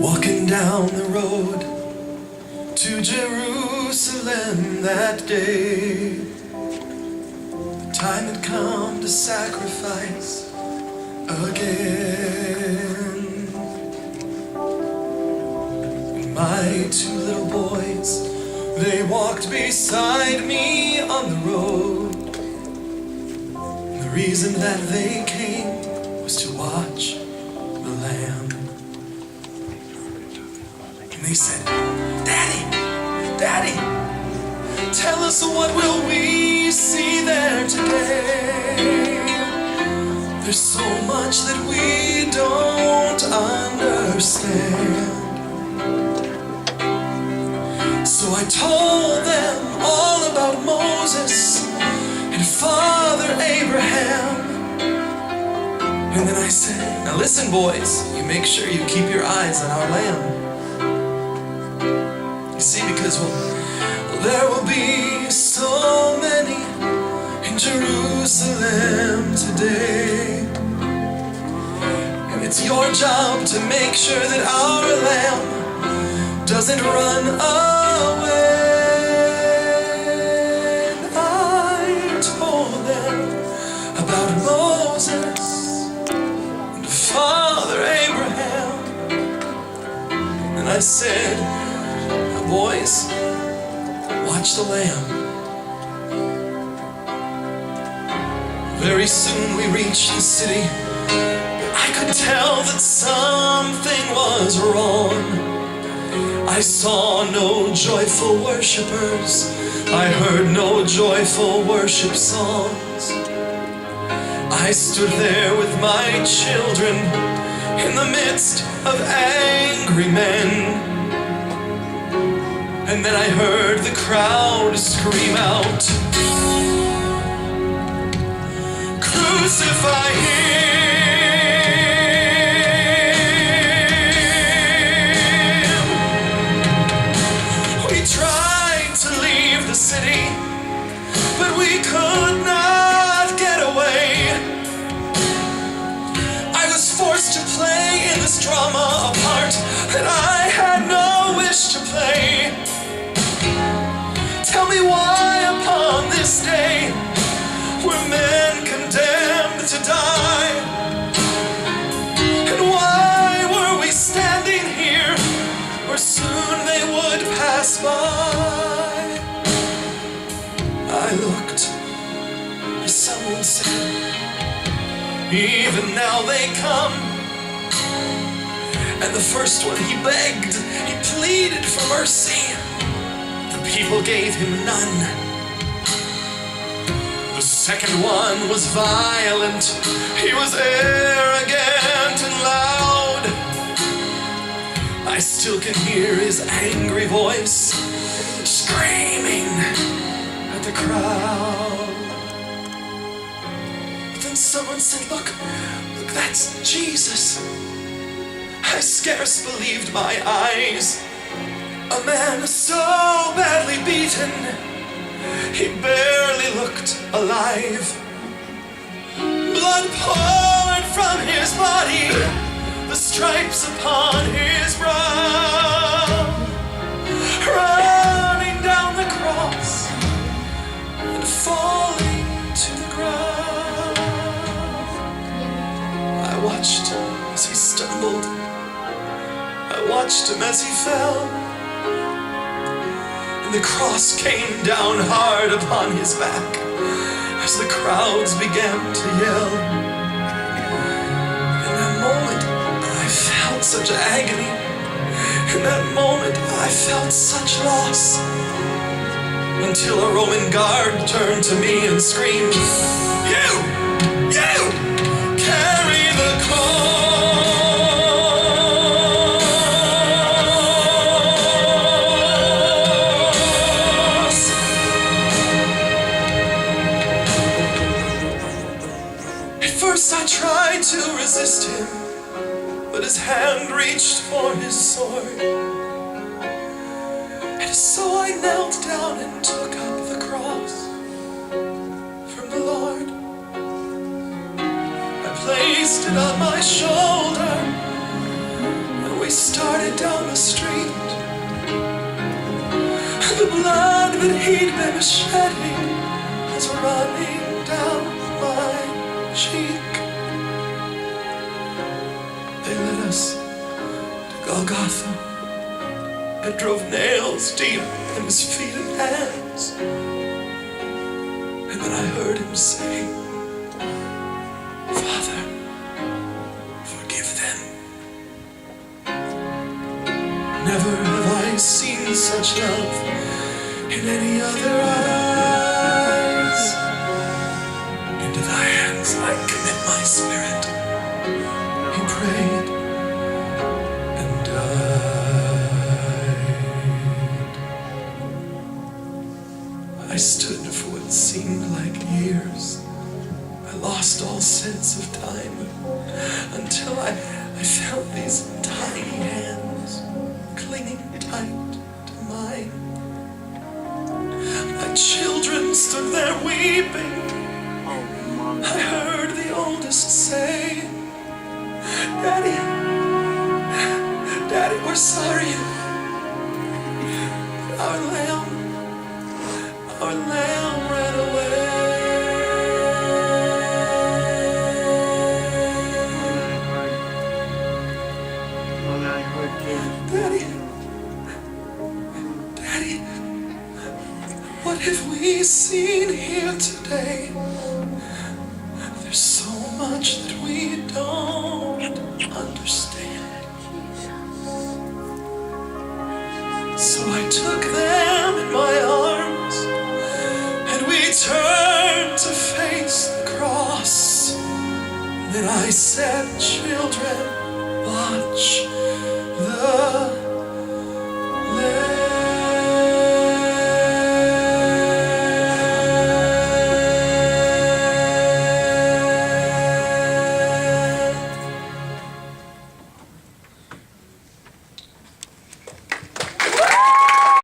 Walking down the road to Jerusalem that day, the time had come to sacrifice again. And my two little boys, they walked beside me on the road. And the reason that they came was to watch the Lamb. And they said, Daddy, Daddy, tell us what will we see there today? There's so much that we don't understand. So I told them all about Moses and Father Abraham. And then I said, now listen boys, you make sure you keep your eyes on our Lamb. You see, because there will be so many in Jerusalem today. And it's your job to make sure that our Lamb doesn't run away. And I told them about Moses and Father Abraham. And I said, boys, watch the Lamb. Very soon we reached the city. I could tell that something was wrong. I saw no joyful worshipers. I heard no joyful worship songs. I stood there with my children in the midst of angry men. And then I heard the crowd scream out, crucify him! We tried to leave the city, but we could not get away. I was forced to play in this drama a part that I had no wish to play. Tell me why upon this day were men condemned to die? And why were we standing here where soon they would pass by? I looked, and someone said, even now they come. And the first one, he begged, he pleaded for mercy. People gave him none. The second one was violent. He was arrogant and loud. I still can hear his angry voice screaming at the crowd. But then someone said, look, that's Jesus. I scarce believed my eyes. A man so badly beaten, he barely looked alive. Blood poured from his body, the stripes upon his brow, running down the cross and falling to the ground. I watched as he stumbled, I watched him as he fell. And the cross came down hard upon his back as the crowds began to yell. In that moment, I felt such agony. In that moment, I felt such loss. Until a Roman guard turned to me and screamed, You! Carry the cross! I tried to resist him, but his hand reached for his sword. And so I knelt down and took up the cross from the Lord. I placed it on my shoulder, and we started down the street. And the blood that he'd been shedding is running down my cheek. They led us to Golgotha and drove nails deep in his feet and hands. And then I heard him say, Father, forgive them. Never have I seen such love in any other eyes. Into thy hands I commit my spirit, he prayed and died. I stood for what seemed like years. I lost all sense of time until I felt these tiny hands clinging tight to mine. My children stood there weeping. I heard the oldest say, Daddy, Daddy, we're sorry. Our lamb ran away. Daddy, what have we seen here today? There's so much that we don't understand. So I took them in my arms and we turned to face the cross. Then I said, children, watch